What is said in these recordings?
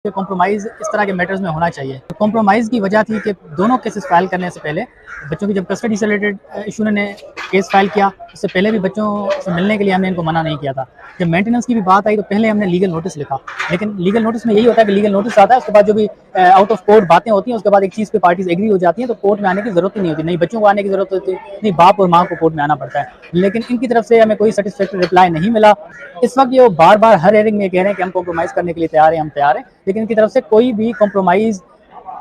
Compromise इस तरह के मैटर्स में होना चाहिए। तो कॉम्प्रोमाइज़ की वजह थी कि दोनों केसेस फाइल करने से पहले बच्चों की जब कस्टडी से रिलेटेड इशू ने केस फाइल किया, उससे पहले भी बच्चों से मिलने के लिए हमने इनको मना नहीं किया था। जब मेंटेनेंस की भी बात आई तो पहले हमने लीगल नोटिस लिखा, लेकिन लीगल नोटिस में यही होता है कि लीगल नोटिस आता है, उसके बाद जो भी आउट ऑफ कोर्ट बातें होती हैं, उसके बाद एक चीज़ पे पार्टीज एग्री हो जाती हैं, तो कोर्ट में आने की ज़रूरत ही नहीं होती, नहीं बच्चों को आने की ज़रूरत होती, नहीं बाप और माँ को कोर्ट में आना पड़ता है। लेकिन इनकी तरफ से हमें कोई सेटिस्फैक्टरी रिप्लाई नहीं मिला। इस वक्त ये वो बार बार हर हेयरिंग में कह रहे हैं कि हम कॉम्प्रोमाइज़ करने के लिए तैयार हैं, हम तैयार हैं, लेकिन इनकी तरफ से कोई भी कॉम्प्रोमाइज़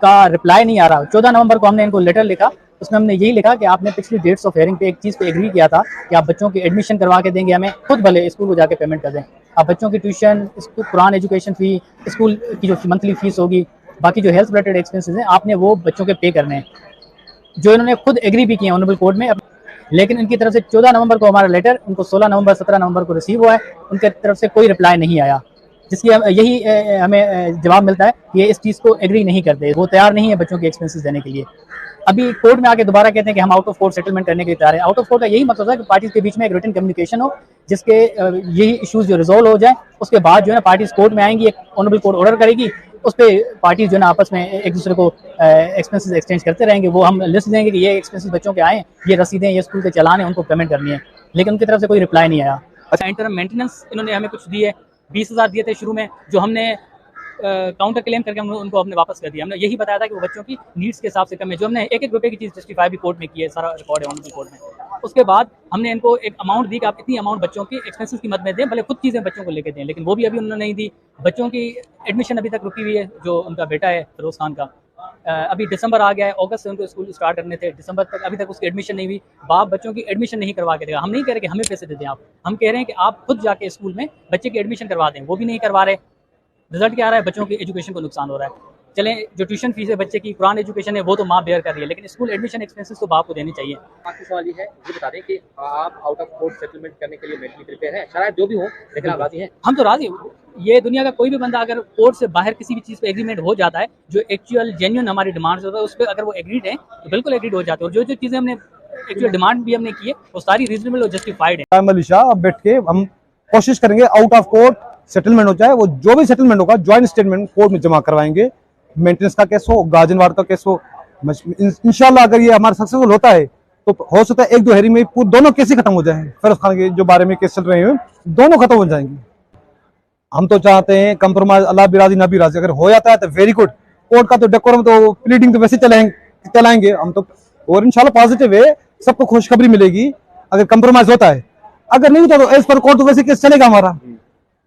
का रिप्लाई नहीं आ रहा। 14 नवंबर को हमने इनको लेटर लिखा, उसमें हमने यही लिखा कि आपने पिछली डेट्स ऑफ हेयरिंग पे एक चीज़ पे एग्री किया था कि आप बच्चों की एडमिशन करवा के देंगे, हमें खुद भले स्कूल को जाके पेमेंट कर दें, आप बच्चों की ट्यूशन, कुरान एजुकेशन फ़ी, स्कूल की जो मंथली फीस होगी, बाकी जो हेल्थ रिलेटेड एक्सपेंसेस हैं, आपने वो बच्चों के पे करने हैं, जो इन्होंने खुद एग्री भी किए ऑनरेबल कोर्ट में। लेकिन इनकी तरफ से 14 नवंबर को हमारा लेटर उनको 16 नवंबर 17 नवंबर को रिसीव हुआ है, उनकी तरफ से कोई रिप्लाई नहीं आया, जिसकी यही हमें जवाब मिलता है कि ये इस चीज़ को एग्री नहीं करते, वो तैयार नहीं है बच्चों के एक्सपेंसेस देने के लिए। अभी कोर्ट में आके दोबारा कहते हैं कि हम आउट ऑफ कोर्ट सेटलमेंट करने के लिए तैयार हैं। आउट ऑफ कोर्ट का यही मतलब है कि पार्टीज के बीच में एक रिटन कम्युनिकेशन हो, जिसके यही इश्यूज जो रिजोल्व हो जाए, उसके बाद जो है ना पार्टीज कोर्ट में आएंगी, एक ऑनरेबल कोर्ट ऑर्डर करेगी, उस पर पार्टीज जो है ना आपस में एक दूसरे को एक्सपेंसेस एक्सचेंज करते रहेंगे। वो हम लिस्ट देंगे कि ये एक्सपेंसेस बच्चों के आए, ये रसीदें, ये स्कूल के चलान है, उनको पेमेंट करनी है, लेकिन उनकी तरफ से कोई रिप्लाई नहीं आया। अच्छा, इंटरम मेंटेनेंस इन्होंने हमें कुछ दिए, 20,000 दिए थे शुरू में, जो हमने काउंटर क्लेम करके हम उनको हमने वापस कर दिया। हमने यही बताया था कि वो बच्चों की नीड्स के हिसाब से कम है, जो हमने एक एक रुपए की चीज़ जस्टिफाई भी कोर्ट में की है, सारा रिकॉर्ड है ऑनरेबल कोर्ट में। उसके बाद हमने इनको एक अमाउंट दी कि आप इतनी अमाउंट बच्चों की एक्सपेंसेस की मद में दें, भले खुद चीज़ें बच्चों को लेके दें, लेकिन वो भी अभी उन्होंने नहीं दी। बच्चों की एडमिशन अभी तक रुकी हुई है, जो उनका बेटा है फिरोज खान का, अभी दिसंबर आ गया है, अगस्त से उनको स्कूल स्टार्ट करने थे, दिसंबर तक अभी तक उसकी एडमिशन नहीं हुई। बाप बच्चों की एडमिशन नहीं करवा के देगा। हम नहीं कह रहे कि हमें पैसे दे दें आप, हम कह रहे हैं कि आप खुद जाके स्कूल में बच्चे की एडमिशन करवा दें, वो भी नहीं करवा रहे। रिजल्ट क्या आ रहा है, बच्चों की एजुकेशन को नुकसान हो रहा है। चलें, जो ट्यूशन फीस है बच्चे की, कुरान एजुकेशन है, वो तो माँ बेयर कर रही है, लेकिन स्कूल एडमिशन एक्सपेंसेस तो बाप को देनी चाहिए। आपकी सवाल ये है, ये बता दें कि आप आउट ऑफ कोर्ट सेटलमेंट करने के लिए मेंटली प्रिपेयर हैं, शायद जो भी हो, लेकिन आप राजी हैं? हम तो राजी हैं। ये दुनिया का कोई भी बंदा अगर कोर्ट से बाहर किसी भी चीज़ पे एग्रीमेंट हो जाता है, जो एक्चुअल जेन्युइन हमारी डिमांड्स होता है, उस पर अगर वो एग्रीड है तो बिल्कुल एग्रीड हो जाते हैं, और जो जो चीज़ें हमने एक्चुअल डिमांड भी हमने की है वो सारी रीजनेबल और जस्टिफाइड है। मलिशा अब बैठ के हम कोशिश करेंगे आउट ऑफ कोर्ट सेटलमेंट हो जाए, वो जो भी सेटलमेंट होगा ज्वाइंट स्टेटमेंट कोर्ट में जमा करवाएंगे। मेंटेनेंस का केस हो, गार्जियन का केस हो, इंशाल्लाह अगर ये हमारा सक्सेसफुल होता है तो हो सकता है एक दो हेयरिंग में दोनों केस ही खत्म हो जाए। फिरोज खान के जो बारे में केस चल रहे हैं दोनों खत्म हो जाएंगे। हम तो चाहते हैं कंप्रोमाइज, अल्लाह भी राजी ना भी राजी, अगर हो जाता है तो वेरी गुड। कोर्ट का तो डेकोरम तो प्लीडिंग तो वैसे चलाएंगे हम तो, और इंशाल्लाह पॉजिटिव है, सबको खुशखबरी मिलेगी अगर कंप्रोमाइज होता है। अगर नहीं होता तो एज पर कोर्ट तो वैसे केस चलेगा हमारा।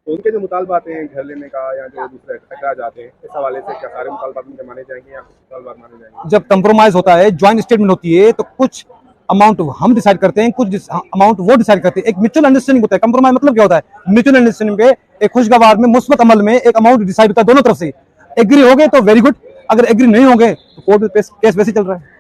तो उनके जो मुतालबात हैं घर लेने का या जो दूसरे टकरा जाते हैं, इस हवाले से क्या सारे मुतालबात उनके माने जाएंगे या कुछ मुतालबात माने जाएंगे? जब कंप्रोमाइज होता है, ज्वाइंट स्टेटमेंट होती है, तो कुछ अमाउंट हम डिसाइड करते हैं, कुछ अमाउंट वो डिसाइड करते हैं। एक म्यूचुअल अंडरस्टैंडिंग होता है। कंप्रोमाइज मतलब क्या होता है? म्यूचुअल अंडरस्टैंडिंग पे एक खुशगवार में मुस्बत अमल में एक अमाउंट डिसाइड होता है दोनों तरफ से। एग्री हो गए तो वेरी गुड, अगर एग्री नहीं होंगे तो कोर्ट में केस वैसे चल रहा है।